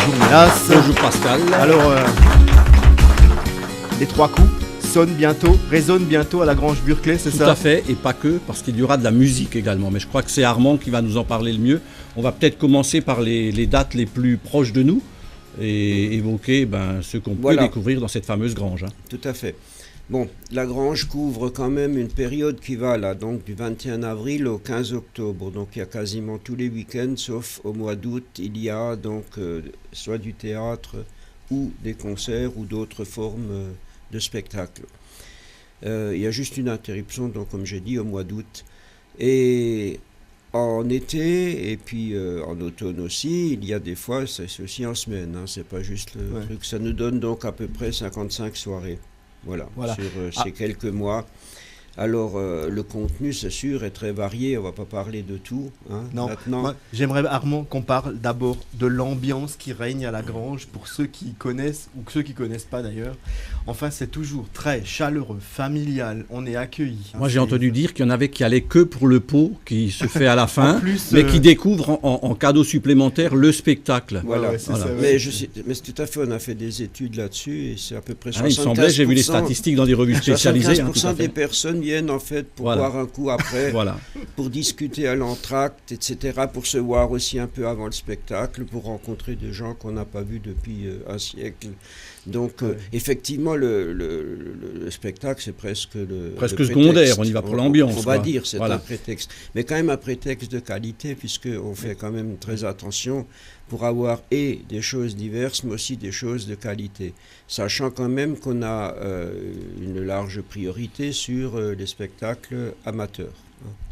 Bonjour Mélas. Bonjour Pascal. Alors, les 3 coups résonnent bientôt à la Grange Burclay, c'est ça? Tout à fait, et pas que, parce qu'il y aura de la musique également. Mais je crois que c'est Armand qui va nous en parler le mieux. On va peut-être commencer par les dates les plus proches de nous et évoquer ce qu'on peut découvrir dans cette fameuse grange. Tout à fait. Bon, la grange couvre quand même une période qui va là, donc du 21 avril au 15 octobre. Donc il y a quasiment tous les week-ends, sauf au mois d'août, il y a donc soit du théâtre ou des concerts ou d'autres formes de spectacles. Il y a juste une interruption, donc comme j'ai dit, au mois d'août. Et en été et puis en automne aussi, il y a des fois, c'est aussi en semaine, c'est pas juste le truc. Ça nous donne donc à peu près 55 soirées. Voilà. Sur ces quelques mois. Alors, le contenu, c'est sûr, est très varié. On ne va pas parler de tout. Non, maintenant. Moi, j'aimerais, Armand, qu'on parle d'abord de l'ambiance qui règne à la grange pour ceux qui connaissent ou ceux qui ne connaissent pas d'ailleurs. Enfin, c'est toujours très chaleureux, familial. On est accueillis. Moi, j'ai entendu dire qu'il y en avait qui allaient que pour le pot qui se fait à la fin, mais qui découvrent en cadeau supplémentaire le spectacle. Voilà. C'est ça, mais tout à fait, on a fait des études là-dessus et c'est à peu près 75%. Il me semblait, j'ai vu les statistiques dans des revues spécialisées. 75% des personnes viennent en fait pour boire un coup après, pour discuter à l'entracte, etc., pour se voir aussi un peu avant le spectacle, pour rencontrer des gens qu'on n'a pas vus depuis un siècle. Donc effectivement, le spectacle, c'est presque le secondaire, on y va pour l'ambiance. On va dire, c'est un prétexte. Mais quand même un prétexte de qualité, puisqu'on fait quand même très attention pour avoir des choses diverses, mais aussi des choses de qualité. Sachant quand même qu'on a une large priorité sur les spectacles amateurs.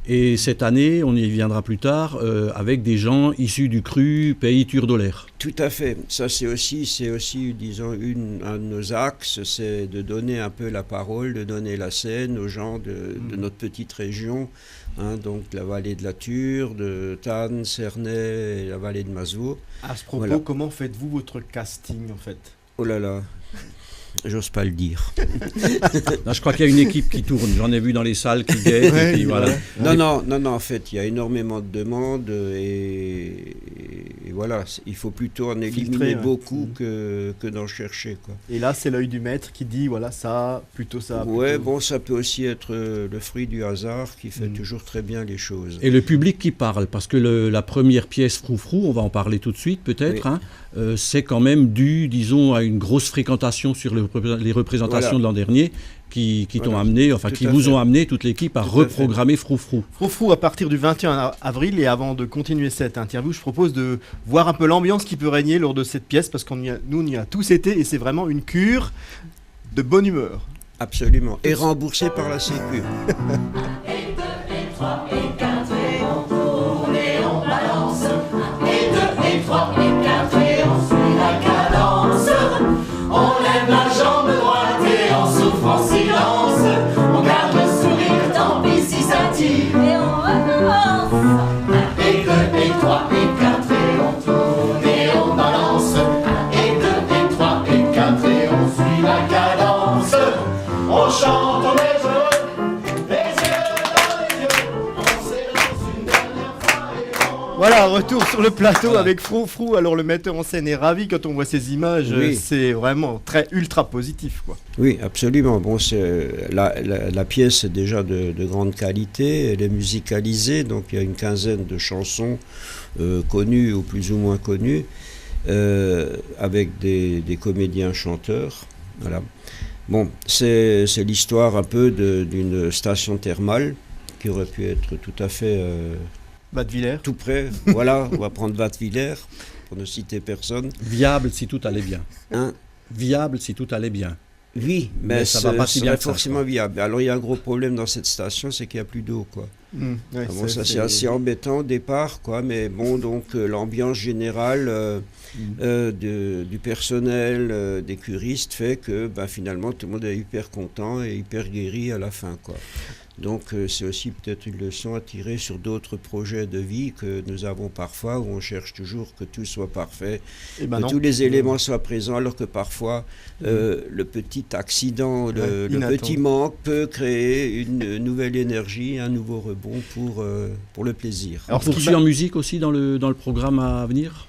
Et cette année, on y viendra plus tard, avec des gens issus du cru Pays Turdolaire. Tout à fait. Ça, c'est aussi, disons, un de nos axes, c'est de donner un peu la parole, de donner la scène aux gens de notre petite région, donc la vallée de la Ture, de Tannes, Cernay et la vallée de Mazou. À ce propos, comment faites-vous votre casting, en fait? Oh là là, j'ose pas le dire. Non, je crois qu'il y a une équipe qui tourne. J'en ai vu dans les salles qui guettent. Et puis voilà. Non, en fait, il y a énormément de demandes et voilà, il faut plutôt en éliminer beaucoup que d'en chercher, quoi. Et là, c'est l'œil du maître qui dit, voilà, ça, plutôt ça. Ouais, bon, ça peut aussi être le fruit du hasard qui fait toujours très bien les choses. Et le public qui parle, parce que la première pièce Froufrou, on va en parler tout de suite peut-être, c'est quand même dû, disons, à une grosse fréquentation sur les représentations de l'an dernier qui t'ont amené, qui vous ont amené, toute l'équipe, à reprogrammer Froufrou. Froufrou à partir du 21 avril, et avant de continuer cette interview, je propose de voir un peu l'ambiance qui peut régner lors de cette pièce, parce nous, on y a tous été, et c'est vraiment une cure de bonne humeur. Absolument, et remboursée par la Sécu. Et 2, et 3, et 4, et on tourne, et on balance. Et 2, et 3, et 4, et on suit la cadence. On lève la jambe droite et on souffle en silence. On garde le sourire, tant pis si ça tire. Et on recommence. Et 2, et 3, et 4, et on tourne et on balance. Et 2, et 3, et 4, et on suit la cadence. On chante, on est heureux, les yeux dans les yeux. On s'élance une dernière fois et on... Voilà, retour sur le plateau avec Froufrou. Alors le metteur en scène est ravi quand on voit ces images. C'est vraiment très ultra positif, quoi. Oui, absolument. Bon, la pièce est déjà de grande qualité. Elle est musicalisée, donc il y a une quinzaine de chansons connues ou plus ou moins connues, avec des comédiens chanteurs. Voilà. Bon, c'est l'histoire un peu d'une station thermale qui aurait pu être tout à fait... Wattwiller. Tout près, voilà, on va prendre Wattwiller, pour ne citer personne. Viable si tout allait bien. Viable si tout allait bien. Oui, mais ça va pas si bien forcément viable. Alors il y a un gros problème dans cette station, c'est qu'il n'y a plus d'eau, quoi. Ça c'est assez embêtant au départ, quoi. Mais bon, donc l'ambiance générale du personnel, des curistes fait que finalement tout le monde est hyper content et hyper guéri à la fin, quoi. Donc c'est aussi peut-être une leçon à tirer sur d'autres projets de vie que nous avons parfois, où on cherche toujours que tout soit parfait, que tous les éléments soient présents, alors que parfois le petit accident, le petit manque peut créer une nouvelle énergie, un nouveau rebond pour le plaisir. Alors poursuit en musique aussi dans le programme à venir ?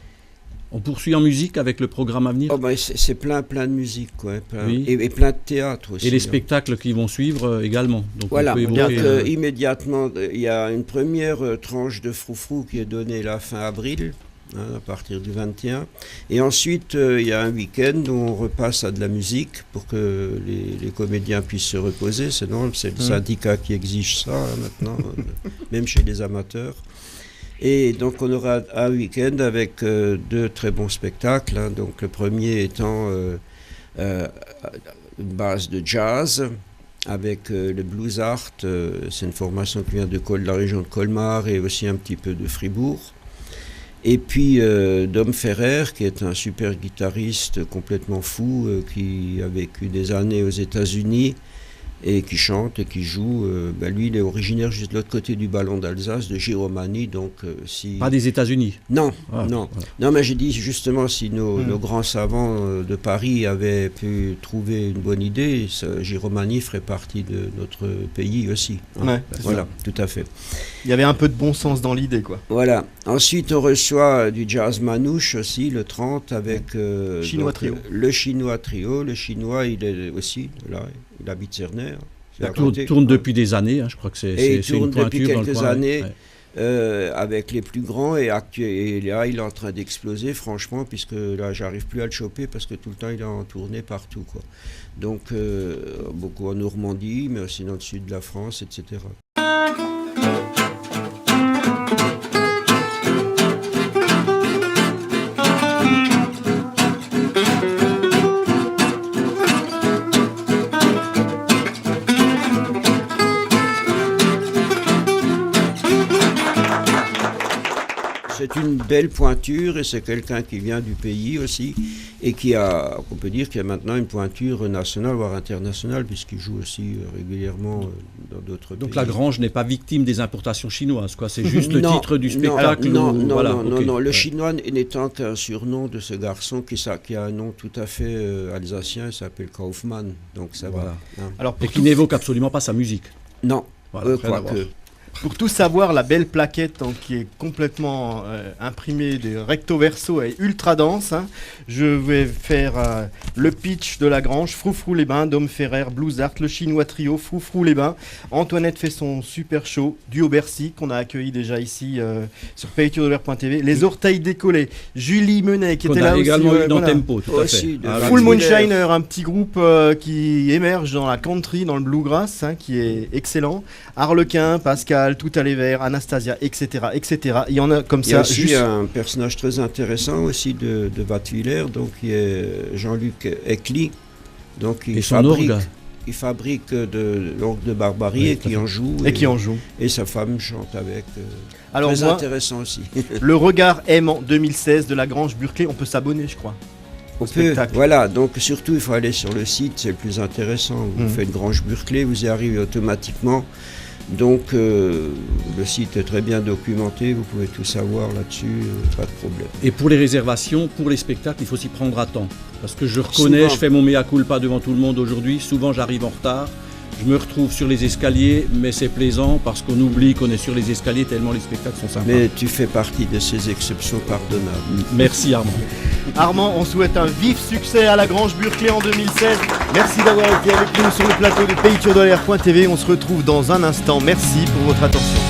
On poursuit en musique avec le programme à venir. Oh ben c'est plein de musique, quoi, Oui. et plein de théâtre aussi. Et les spectacles qui vont suivre également. Donc Voilà, on peut donc évoquer, immédiatement, il y a une première tranche de Froufrou qui est donnée la fin avril, à partir du 21. Et ensuite, il y a un week-end où on repasse à de la musique pour que les comédiens puissent se reposer. C'est le syndicat qui exige ça maintenant, même chez les amateurs. Et donc on aura un week-end avec 2 très bons spectacles. Donc le premier étant une base de jazz avec le Blues Art. C'est une formation qui vient de la région de Colmar et aussi un petit peu de Fribourg. Et puis Dom Ferrer, qui est un super guitariste complètement fou, qui a vécu des années aux États-Unis et qui chante et qui joue. Lui, il est originaire juste de l'autre côté du ballon d'Alsace, de Giromagny. Donc, Pas des États-Unis. Non, Ah, non. voilà. Non, mais j'ai dit justement, si nos grands savants de Paris avaient pu trouver une bonne idée, Giromagny ferait partie de notre pays aussi. Ouais, c'est Voilà, ça. tout à fait. Il y avait un peu de bon sens dans l'idée, quoi. Voilà. Ensuite, on reçoit du jazz manouche aussi, le 30, avec Chinois Trio. Le Chinois Trio. Le Chinois, il est aussi là, il habite Cerner. C'est à côté. Tourne depuis des années, je crois que c'est Et il c'est une tourne depuis pointure dans le quelques coin, années. ouais. Avec les plus grands et là il est en train d'exploser franchement, puisque là j'arrive plus à le choper parce que tout le temps il est en tournée partout, quoi. Donc beaucoup en Normandie mais aussi dans le sud de la France, etc. C'est une belle pointure et c'est quelqu'un qui vient du pays aussi et on peut dire qu'il y a maintenant une pointure nationale voire internationale, puisqu'il joue aussi régulièrement dans d'autres pays. Donc la Grange n'est pas victime des importations chinoises, quoi. C'est juste le Non, titre du spectacle. Non, voilà, non, ok. non. Le Ouais. chinois n'étant qu'un surnom de ce garçon qui a un nom tout à fait alsacien, il s'appelle Kaufmann, donc ça Voilà. va. Hein. Alors, Et qui n'évoque absolument pas sa musique. Non, Voilà, rien à voir. quoique. pour tout savoir, la belle plaquette qui est complètement imprimée de recto verso et ultra dense, je vais faire le pitch de la Grange. Froufrou les Bains, Dom Ferrer, Blues Art, le Chinois Trio, Froufrou les Bains. Antoinette fait son super show, Duo Bercy, qu'on a accueilli déjà ici sur payturedollar.tv. Les Orteils Décollés, Julie Menet qui Qu'on était a là également aussi. eu dans Voilà. Tempo, tout à Aussi, fait. de Ah, Full Full Moonshiner, un petit groupe qui émerge dans la country, dans le bluegrass, qui est excellent. Harlequin, Pascal, Tout à l'Hiver, Anastasia, etc., etc. Il y en a comme Il y a ça. aussi juste- un personnage très intéressant aussi de Wattwiller, donc qui est Jean-Luc Ecli, donc Et son orgue. il fabrique de l'orgue de Barbarie Oui, et tout à qui fait. en joue. Et qui en joue. Et sa femme chante avec. Alors très moi, intéressant aussi. le regard aimant 2016 de la Grange Burclay, on peut s'abonner, je crois. On au peut, spectacle. voilà, donc surtout il faut aller sur le site, c'est le plus intéressant. Vous Mhm. faites Grange Burclay, vous y arrivez automatiquement. Donc le site est très bien documenté, vous pouvez tout savoir là-dessus, pas de problème. Et pour les réservations, pour les spectacles, il faut s'y prendre à temps. Parce que je reconnais, Souvent. je fais mon mea culpa devant tout le monde aujourd'hui. Souvent, j'arrive en retard. Je me retrouve sur les escaliers, mais c'est plaisant parce qu'on oublie qu'on est sur les escaliers tellement les spectacles sont sympas. Mais tu fais partie de ces exceptions pardonnables. Merci Armand. Armand, on souhaite un vif succès à la Grange Burclay en 2016. Merci d'avoir été avec nous sur le plateau de payturedollar.tv. On se retrouve dans un instant. Merci pour votre attention.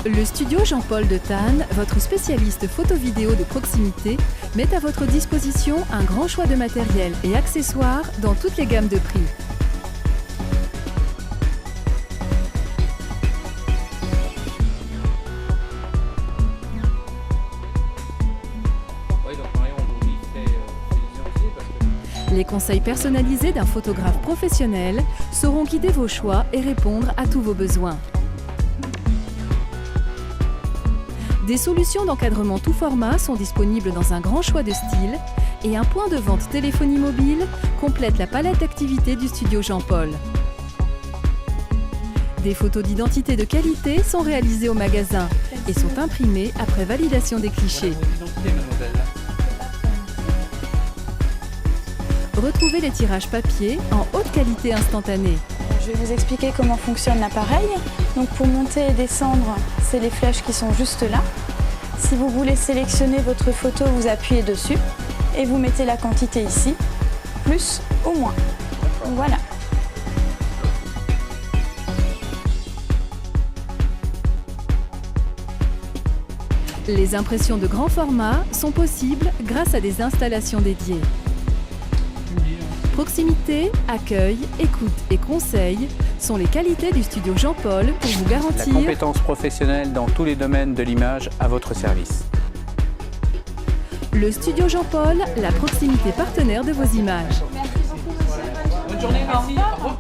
Le studio Jean-Paul de Tannes, votre spécialiste photo-vidéo de proximité, met à votre disposition un grand choix de matériel et accessoires dans toutes les gammes de prix. Les conseils personnalisés d'un photographe professionnel sauront guider vos choix et répondre à tous vos besoins. Des solutions d'encadrement tout format sont disponibles dans un grand choix de styles et un point de vente téléphonie mobile complète la palette d'activités du studio Jean-Paul. Des photos d'identité de qualité sont réalisées au magasin et sont imprimées après validation des clichés. Retrouvez les tirages papier en haute qualité instantanée. Je vais vous expliquer comment fonctionne l'appareil. Donc pour monter et descendre, c'est les flèches qui sont juste là. Si vous voulez sélectionner votre photo, vous appuyez dessus et vous mettez la quantité ici, plus ou moins. Voilà. Les impressions de grand format sont possibles grâce à des installations dédiées. Proximité, accueil, écoute et conseil sont les qualités du studio Jean-Paul pour vous garantir la compétence professionnelle dans tous les domaines de l'image à votre service. Le studio Jean-Paul, la proximité partenaire de vos images. Bonne journée, merci. Au revoir.